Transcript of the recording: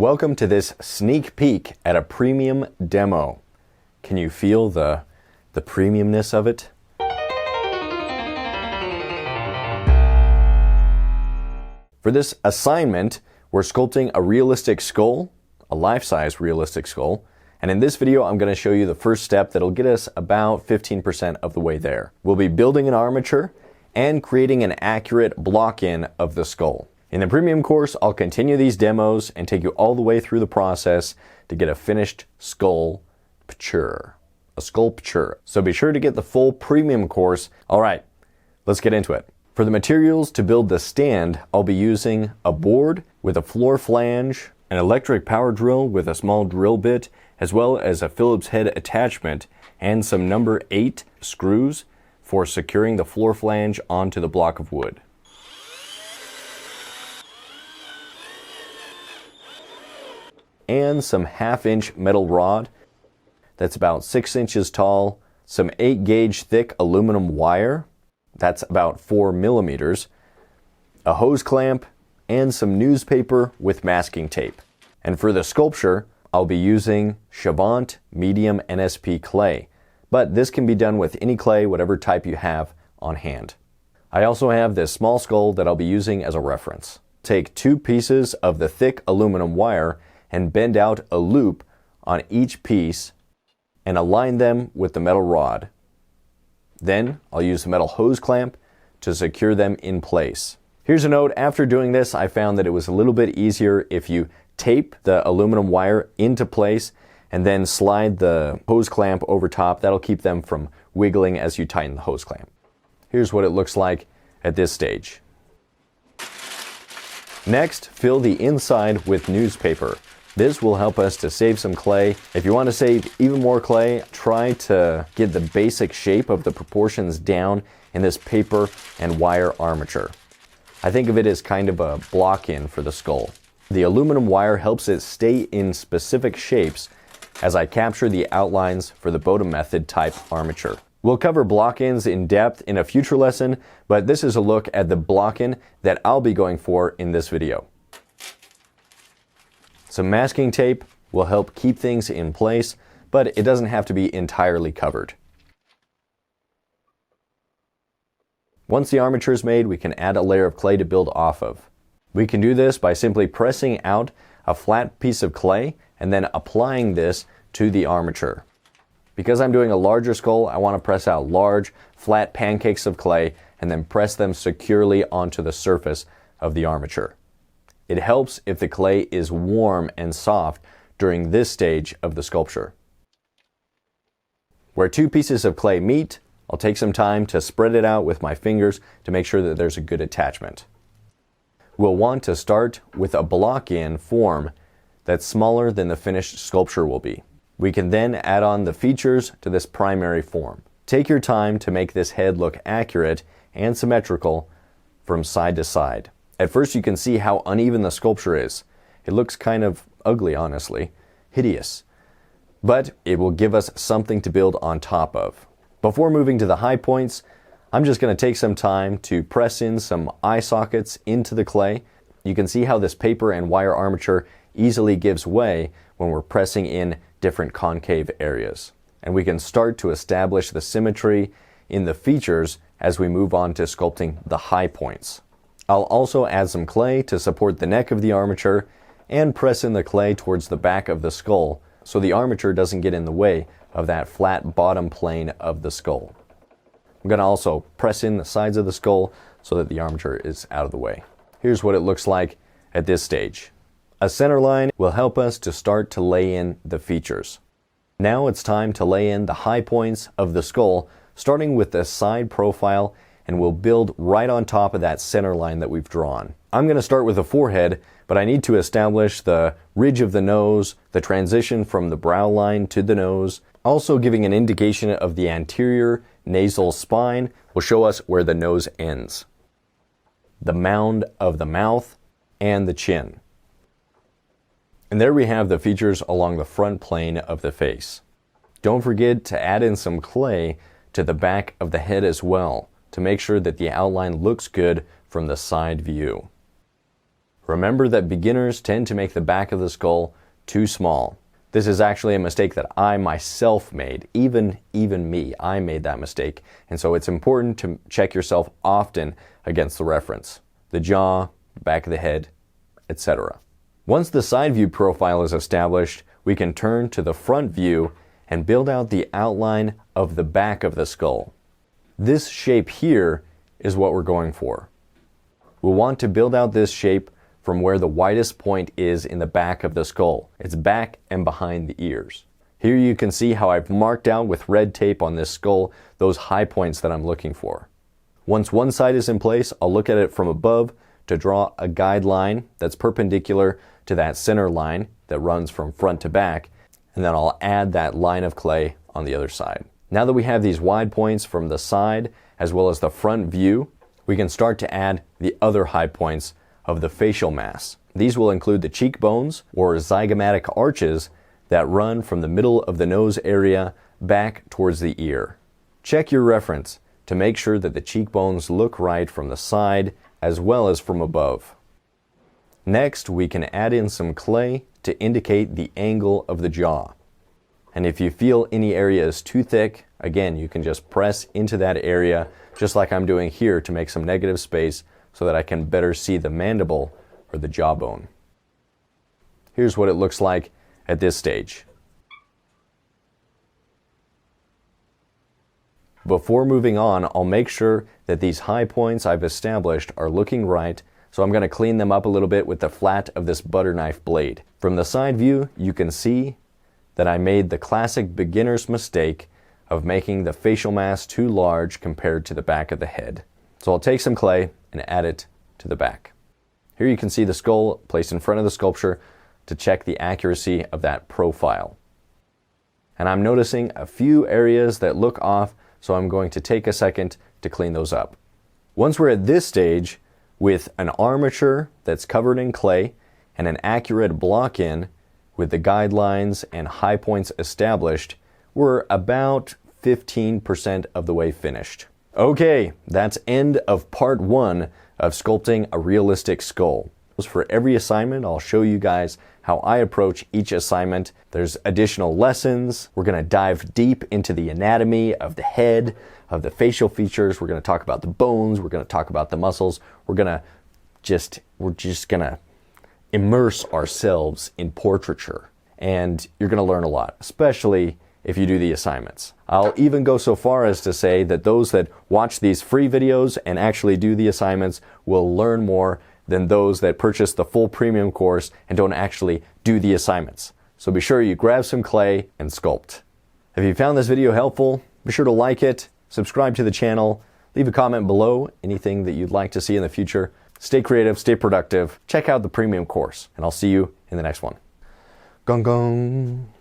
Welcome to this sneak peek at a premium demo. Can you feel the premiumness of it? For this assignment, we're sculpting a realistic skull, a life-size realistic skull, and in this video I'm going to show you the first step that'll get us about 15% of the way there. We'll be building an armature and creating an accurate block-in of the skull. In the premium course, I'll continue these demos and take you all the way through the process to get a finished sculpture. A sculpture. So be sure to get the full premium course. All right, let's get into it. For the materials to build the stand, I'll be using a board with a floor flange, an electric power drill with a small drill bit, as well as a Phillips head attachment and some number 8 screws for securing the floor flange onto the block of wood. And some 1/2-inch metal rod that's about 6 inches tall, some 8-gauge thick aluminum wire that's about 4 millimeters, a hose clamp, and some newspaper with masking tape. And for the sculpture, I'll be using Chavant medium NSP clay, but this can be done with any clay, whatever type you have on hand. I also have this small skull that I'll be using as a reference. Take 2 pieces of the thick aluminum wire and bend out a loop on each piece and align them with the metal rod. Then I'll use the metal hose clamp to secure them in place. Here's a note, after doing this I found that it was a little bit easier if you tape the aluminum wire into place and then slide the hose clamp over top. That'll keep them from wiggling as you tighten the hose clamp. Here's what it looks like at this stage. Next, fill the inside with newspaper. This will help us to save some clay. If you want to save even more clay, try to get the basic shape of the proportions down in this paper and wire armature. I think of it as kind of a block-in for the skull. The aluminum wire helps it stay in specific shapes as I capture the outlines for the Bowden method type armature. We'll cover block-ins in depth in a future lesson, but this is a look at the block-in that I'll be going for in this video. Some masking tape will help keep things in place, but it doesn't have to be entirely covered. Once the armature is made, we can add a layer of clay to build off of. We can do this by simply pressing out a flat piece of clay and then applying this to the armature. Because I'm doing a larger skull, I want to press out large, flat pancakes of clay and then press them securely onto the surface of the armature. It helps if the clay is warm and soft during this stage of the sculpture. Where 2 pieces of clay meet, I'll take some time to spread it out with my fingers to make sure that there's a good attachment. We'll want to start with a block-in form that's smaller than the finished sculpture will be. We can then add on the features to this primary form. Take your time to make this head look accurate and symmetrical from side to side. At first you can see how uneven the sculpture is. It looks kind of ugly, honestly, hideous. But it will give us something to build on top of. Before moving to the high points, I'm just going to take some time to press in some eye sockets into the clay. You can see how this paper and wire armature easily gives way when we're pressing in different concave areas. And we can start to establish the symmetry in the features as we move on to sculpting the high points. I'll also add some clay to support the neck of the armature and press in the clay towards the back of the skull so the armature doesn't get in the way of that flat bottom plane of the skull. I'm going to also press in the sides of the skull so that the armature is out of the way. Here's what it looks like at this stage. A center line will help us to start to lay in the features. Now it's time to lay in the high points of the skull, starting with the side profile, and we'll build right on top of that center line that we've drawn. I'm going to start with the forehead, but I need to establish the ridge of the nose, the transition from the brow line to the nose. Also giving an indication of the anterior nasal spine will show us where the nose ends. The mound of the mouth and the chin. And there we have the features along the front plane of the face. Don't forget to add in some clay to the back of the head as well to make sure that the outline looks good from the side view. Remember that beginners tend to make the back of the skull too small. This is actually a mistake that I myself made. Even me, I made that mistake. And so it's important to check yourself often against the reference. The jaw, back of the head, etc. Once the side view profile is established, we can turn to the front view and build out the outline of the back of the skull. This shape here is what we're going for. We'll want to build out this shape from where the widest point is in the back of the skull. It's back and behind the ears. Here you can see how I've marked out with red tape on this skull those high points that I'm looking for. Once one side is in place, I'll look at it from above to draw a guideline that's perpendicular to that center line that runs from front to back, and then I'll add that line of clay on the other side. Now that we have these wide points from the side as well as the front view, we can start to add the other high points of the facial mass. These will include the cheekbones or zygomatic arches that run from the middle of the nose area back towards the ear. Check your reference to make sure that the cheekbones look right from the side as well as from above. Next, we can add in some clay to indicate the angle of the jaw. And if you feel any area is too thick, again, you can just press into that area, just like I'm doing here, to make some negative space so that I can better see the mandible or the jawbone. Here's what it looks like at this stage. Before moving on, I'll make sure that these high points I've established are looking right, so I'm going to clean them up a little bit with the flat of this butter knife blade. From the side view, you can see that I made the classic beginner's mistake of making the facial mass too large compared to the back of the head. So I'll take some clay and add it to the back. Here you can see the skull placed in front of the sculpture to check the accuracy of that profile. And I'm noticing a few areas that look off, so I'm going to take a second to clean those up. Once we're at this stage, with an armature that's covered in clay and an accurate block-in with the guidelines and high points established, we're about 15% of the way finished. Okay, that's end of part 1 of sculpting a realistic skull. For every assignment, I'll show you guys how I approach each assignment. There's additional lessons. We're going to dive deep into the anatomy of the head, of the facial features. We're going to talk about the bones. We're going to talk about the muscles. We're just going to immerse ourselves in portraiture. And you're going to learn a lot, especially if you do the assignments. I'll even go so far as to say that those that watch these free videos and actually do the assignments will learn more than those that purchase the full premium course and don't actually do the assignments. So be sure you grab some clay and sculpt. If you found this video helpful, be sure to like it, subscribe to the channel, leave a comment below anything that you'd like to see in the future. Stay creative, stay productive, check out the premium course, and I'll see you in the next one. Gong gong.